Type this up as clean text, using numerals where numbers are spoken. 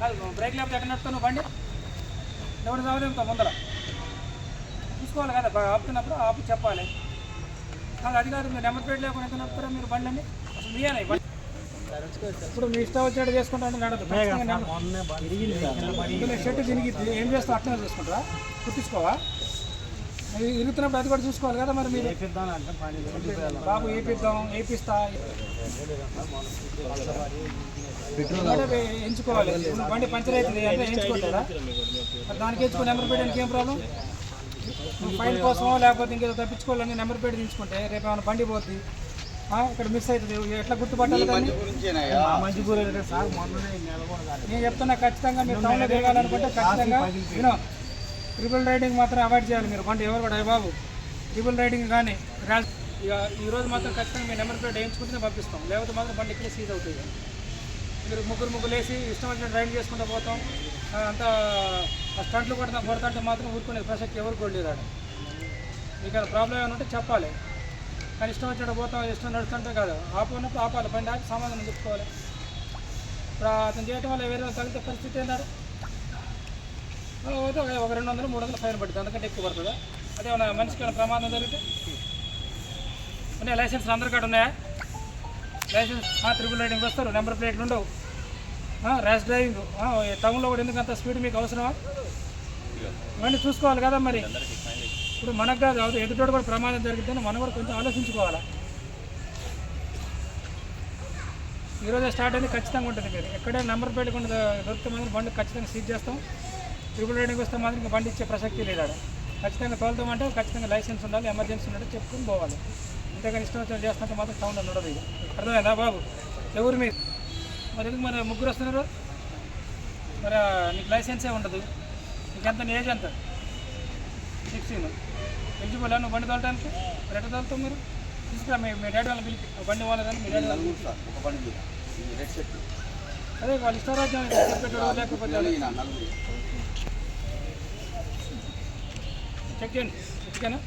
కాదు బ్రేక్ లేకపోతే ఎక్కడ నడుపుతావు బండి ఎవరు చదవదేంతో ముందర చూసుకోవాలి కదా ఆపుతున్నప్పుడు ఆపు చెప్పాలి. కాదు అది కాదు మీరు నెంబర్ ప్లేట్ లేకుండా ఎంత నడుపుతారా మీరు బండి అండి అసలు మీయాలి బండి ఇప్పుడు మీ ఇష్టం వచ్చినట్టు చేసుకుంటా నడదు షర్ట్ తిరిగిద్ది ఏం చేస్తావు అట్లనే చూసుకుంటారా కుట్టించుకోవా ఇరుగుతున్నప్పుడు అది కూడా చూసుకోవాలి కదా మరి మీరు బాబు వేపిస్తా ఎంచుకోవాలి బండి పంచర్ అవుతుంది అంటే ఎంచుకుంటారా మరి దానికి ఎంచుకో నెంబర్ ప్లేట్ ఏం ప్రాబ్లం ఫైల్ కోసమో లేకపోతే ఇంకేదో తప్పించుకోవాలని నెంబర్ ప్లేట్ తీసుకుంటే రేపు ఏమైనా బండి పోతుంది ఇక్కడ మిస్ అవుతుంది ఎట్లా గుర్తుపట్టాలి కానీ నేను చెప్తున్నా ఖచ్చితంగా మీరు టౌన్లో తిరగాలనుకుంటే ఖచ్చితంగా వినో ట్రిపుల్ రైడింగ్ మాత్రం అవాయిడ్ చేయాలి మీరు బండి ఎవరు కూడా బాబు ట్రిపుల్ రైడింగ్ కానీ ఇక ఈరోజు మాత్రం ఖచ్చితంగా మీ నెంబర్ ప్లేట్ వేయించుకుంటేనే పంపిస్తాం లేకపోతే మాత్రం బండి ఇక్కడే సీజ్ అవుతుంది. మీరు ముగ్గురు వేసి ఇష్టం వచ్చినట్టు రైడ్ చేసుకుంటూ పోతాం అంతా స్టంట్లు కొడతాంటే మాత్రం ఊరుకునే ప్రసక్తి ఎవరు కూడా లేదు. మీకు అది ప్రాబ్లం ఏమైనా ఉంటే చెప్పాలి కానీ ఇష్టం వచ్చినట్టు పోతాం ఇష్టం నడుస్తుంటే కాదు ఆపున్నప్పుడు ఆపాలి బండి ఆపి సమాధానం చెప్పుకోవాలి. ఇప్పుడు అతను చేయటం వల్ల వేరే వాళ్ళు తగిలితే పరిస్థితి ఏంటారు పోతే ఒక 200-300 ఫైన్ పడుతుంది అందుకంటే ఎక్కువ పడుతుందా అదే మనిషికి ఏమైనా ప్రమాదం జరిగితే ఉన్నాయా లైసెన్స్ అందరి కాడ ఉన్నాయా లైసెన్స్ ట్రిపుల్ రైడింగ్ వస్తారు నెంబర్ ప్లేట్లు ఉండవు ర్యాష్ డ్రైవింగ్ టౌన్లో కూడా ఎందుకు అంత స్పీడ్ మీకు అవసరమా ఇవన్నీ చూసుకోవాలి కదా మరి ఇప్పుడు మనకు కాదు ఎదుటోడు కూడా ప్రమాదం జరిగితే మనం కూడా కొంచెం ఆలోచించుకోవాలా. ఈరోజే స్టార్ట్ అయింది ఖచ్చితంగా ఉంటుంది మీరు ఎక్కడైనా నెంబర్ ప్లేట్ కొంత దొరికితే మాత్రం బండి ఖచ్చితంగా సీజ్ చేస్తాం. ట్రిపుల్ రైడింగ్ వస్తే మాత్రం ఇంకా బండి ఇచ్చే ప్రసక్తి లేదు ఖచ్చితంగా తోలుతామంటే ఖచ్చితంగా లైసెన్స్ ఉండాలి ఎమర్జెన్సీ ఉండాలి చెప్పుకుని పోవాలి అంతేగాని ఇష్టం వచ్చినట్టు చేస్తుంటే మాత్రం టౌన్లో ఉండదు. ఇక అర్థమైందా బాబు ఎవరు మీరు మరి ఎందుకు మరి ముగ్గురు వస్తున్నారు మరి నీకు లైసెన్సే ఉండదు నీకు ఎంత నీ ఏజ్ ఎంత 16 ఎలిజిబుల్ నువ్వు బండి తోలటానికి ఎట్లా తోలుతావు మీరు తీసుకురా మీ డాడీ వాళ్ళని పిలిపి బండి వాళ్ళని మీ డాడీ వాళ్ళు అదే వాళ్ళు ఇష్టారాజ్యం పెట్టాడు లేకపోతే చెక్ చేయండి ఓకేనా.